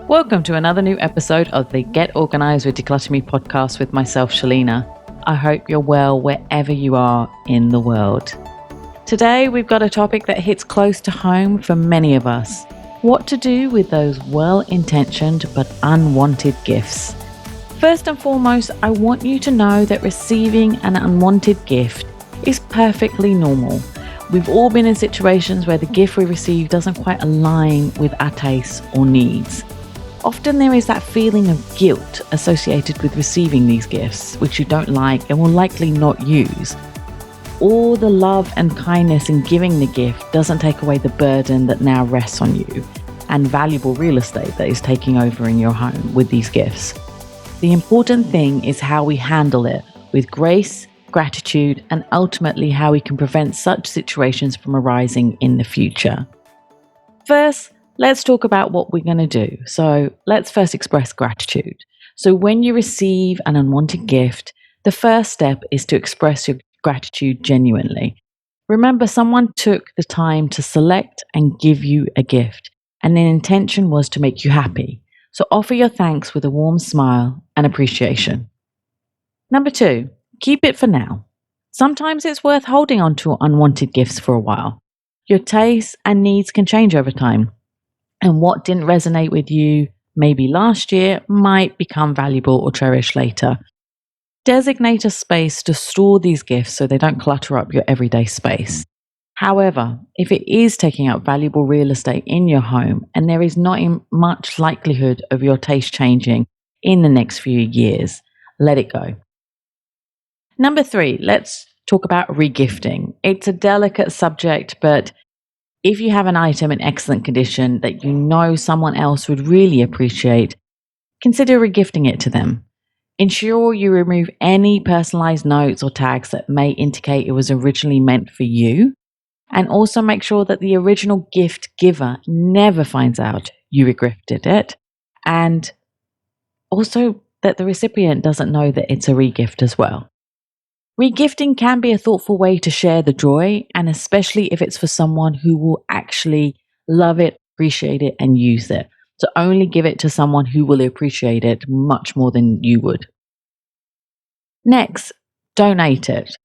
Welcome to another new episode of the Get Organised with DeCluttr Me podcast with myself, Shelina. I hope you're well wherever you are in the world. Today, we've got a topic that hits close to home for many of us. What to do with those well-intentioned but unwanted gifts. First and foremost, I want you to know that receiving an unwanted gift is perfectly normal. We've all been in situations where the gift we receive doesn't quite align with our tastes or needs. Often there is that feeling of guilt associated with receiving these gifts, which you don't like and will likely not use. All the love and kindness in giving the gift doesn't take away the burden that now rests on you and valuable real estate that is taking over in your home with these gifts. The important thing is how we handle it with grace, gratitude, and ultimately how we can prevent such situations from arising in the future. First, let's talk about what we're going to do. So let's first express gratitude. So when you receive an unwanted gift, the first step is to express your gratitude genuinely. Remember, someone took the time to select and give you a gift, and their intention was to make you happy. So offer your thanks with a warm smile and appreciation. Number 2, keep it for now. Sometimes it's worth holding on to unwanted gifts for a while. Your tastes and needs can change over time, and what didn't resonate with you maybe last year might become valuable or cherished later. Designate a space to store these gifts so they don't clutter up your everyday space. However, if it is taking up valuable real estate in your home and there is not much likelihood of your taste changing in the next few years, let it go. Number 3, let's talk about regifting. It's a delicate subject, but if you have an item in excellent condition that you know someone else would really appreciate, consider regifting it to them. Ensure you remove any personalized notes or tags that may indicate it was originally meant for you, and also make sure that the original gift giver never finds out you regifted it, and also that the recipient doesn't know that it's a regift as well. Regifting can be a thoughtful way to share the joy, and especially if it's for someone who will actually love it, appreciate it, and use it. So only give it to someone who will appreciate it much more than you would. Next, donate it.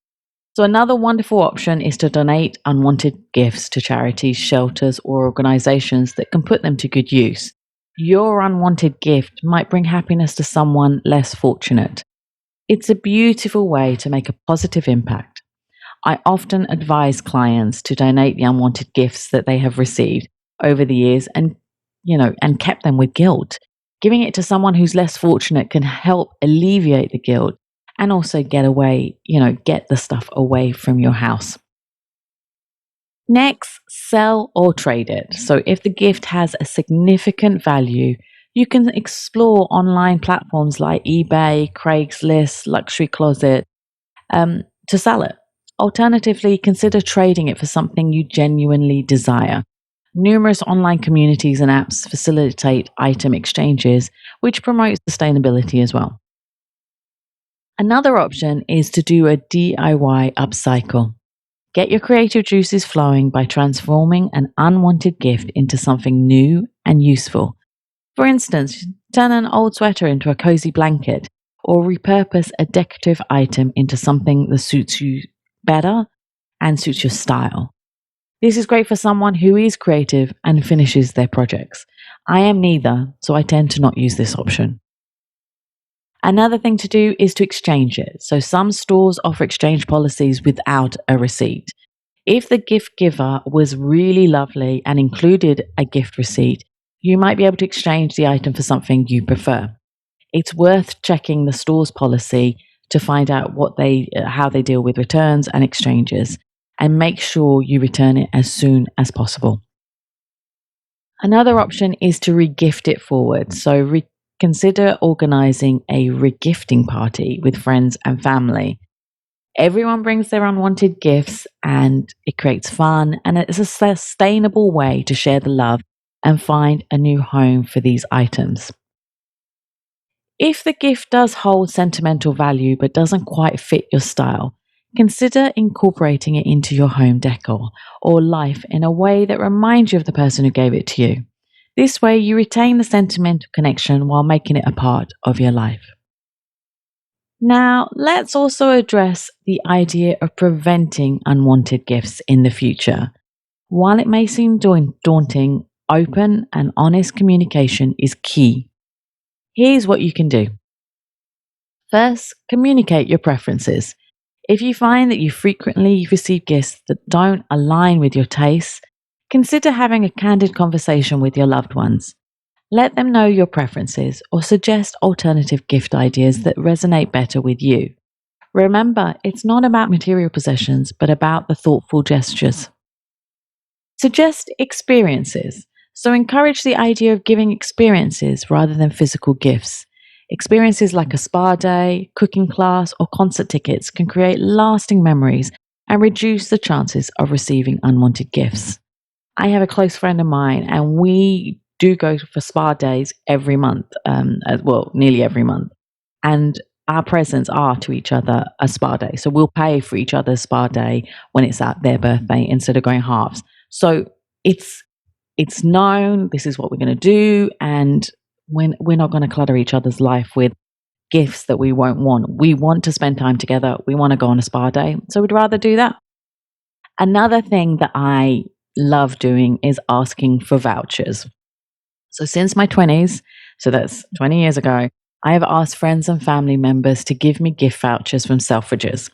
So another wonderful option is to donate unwanted gifts to charities, shelters, or organizations that can put them to good use. Your unwanted gift might bring happiness to someone less fortunate. It's a beautiful way to make a positive impact. I often advise clients to donate the unwanted gifts that they have received over the years and kept them with guilt. Giving it to someone who's less fortunate can help alleviate the guilt and also get the stuff away from your house. Next, sell or trade it. So if the gift has a significant value, you can explore online platforms like eBay, Craigslist, Luxury Closet to sell it. Alternatively, consider trading it for something you genuinely desire. Numerous online communities and apps facilitate item exchanges, which promotes sustainability as well. Another option is to do a DIY upcycle. Get your creative juices flowing by transforming an unwanted gift into something new and useful. For instance, turn an old sweater into a cozy blanket, or repurpose a decorative item into something that suits you better and suits your style. This is great for someone who is creative and finishes their projects. I am neither, so I tend to not use this option. Another thing to do is to exchange it. So some stores offer exchange policies without a receipt. If the gift giver was really lovely and included a gift receipt, you might be able to exchange the item for something you prefer. It's worth checking the store's policy to find out how they deal with returns and exchanges, and make sure you return it as soon as possible. Another option is to regift it forward. So consider organising a regifting party with friends and family. Everyone brings their unwanted gifts and it creates fun, and it's a sustainable way to share the love and find a new home for these items. If the gift does hold sentimental value but doesn't quite fit your style, consider incorporating it into your home decor or life in a way that reminds you of the person who gave it to you. This way, you retain the sentimental connection while making it a part of your life. Now, let's also address the idea of preventing unwanted gifts in the future. While it may seem daunting, open and honest communication is key. Here's what you can do. First, communicate your preferences. If you find that you frequently receive gifts that don't align with your tastes, consider having a candid conversation with your loved ones. Let them know your preferences or suggest alternative gift ideas that resonate better with you. Remember, it's not about material possessions, but about the thoughtful gestures. Suggest experiences. So encourage the idea of giving experiences rather than physical gifts. Experiences like a spa day, cooking class, or concert tickets can create lasting memories and reduce the chances of receiving unwanted gifts. I have a close friend of mine, and we do go for spa days every month, nearly every month. And our presents are to each other a spa day. So we'll pay for each other's spa day when it's at their birthday instead of going halves. So it's known, this is what we're going to do, and we're not going to clutter each other's life with gifts that we won't want. We want to spend time together. We want to go on a spa day. So we'd rather do that. Another thing that I love doing is asking for vouchers. So since my 20s, so that's 20 years ago, I have asked friends and family members to give me gift vouchers from Selfridges.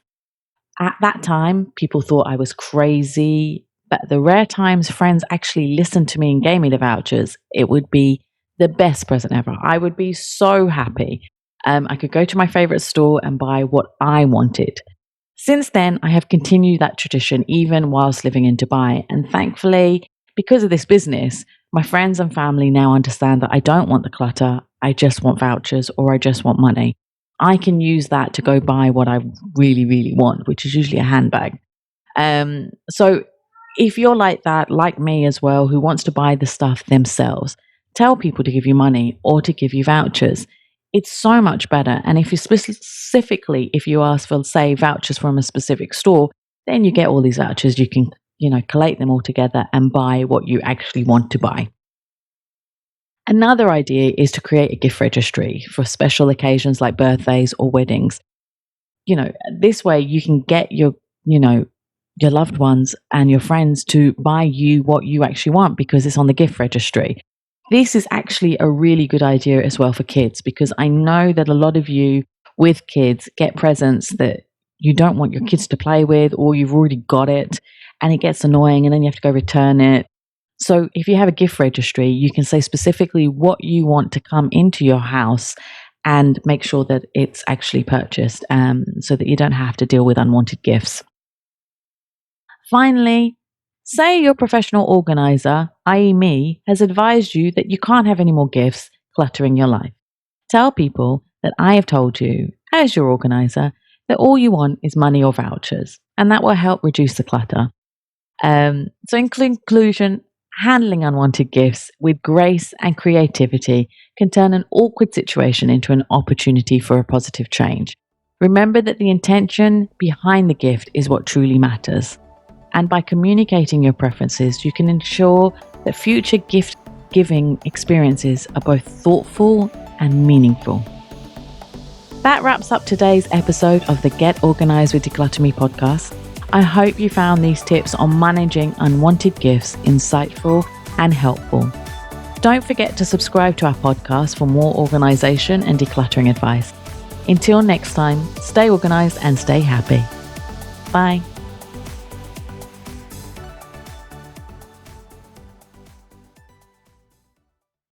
At that time, people thought I was crazy, but the rare times friends actually listened to me and gave me the vouchers, it would be the best present ever. I would be so happy. I could go to my favorite store and buy what I wanted. Since then, I have continued that tradition even whilst living in Dubai. And thankfully, because of this business, my friends and family now understand that I don't want the clutter. I just want vouchers, or I just want money. I can use that to go buy what I really, really want, which is usually a handbag. So if you're like that, like me as well, who wants to buy the stuff themselves, tell people to give you money or to give you vouchers. It's so much better. And if you specifically, if you ask for, say, vouchers from a specific store, then you get all these vouchers. You can, collate them all together and buy what you actually want to buy. Another idea is to create a gift registry for special occasions like birthdays or weddings. This way you can get your loved ones and your friends to buy you what you actually want because it's on the gift registry. This is actually a really good idea as well for kids, because I know that a lot of you with kids get presents that you don't want your kids to play with, or you've already got it and it gets annoying and then you have to go return it. So if you have a gift registry, you can say specifically what you want to come into your house and make sure that it's actually purchased, so that you don't have to deal with unwanted gifts. Finally, say your professional organizer, i.e. me, has advised you that you can't have any more gifts cluttering your life. Tell people that I have told you, as your organizer, that all you want is money or vouchers, and that will help reduce the clutter. So in conclusion, handling unwanted gifts with grace and creativity can turn an awkward situation into an opportunity for a positive change. Remember that the intention behind the gift is what truly matters. And by communicating your preferences, you can ensure that future gift-giving experiences are both thoughtful and meaningful. That wraps up today's episode of the Get Organised with DeCluttr Me podcast. I hope you found these tips on managing unwanted gifts insightful and helpful. Don't forget to subscribe to our podcast for more organisation and decluttering advice. Until next time, stay organised and stay happy. Bye.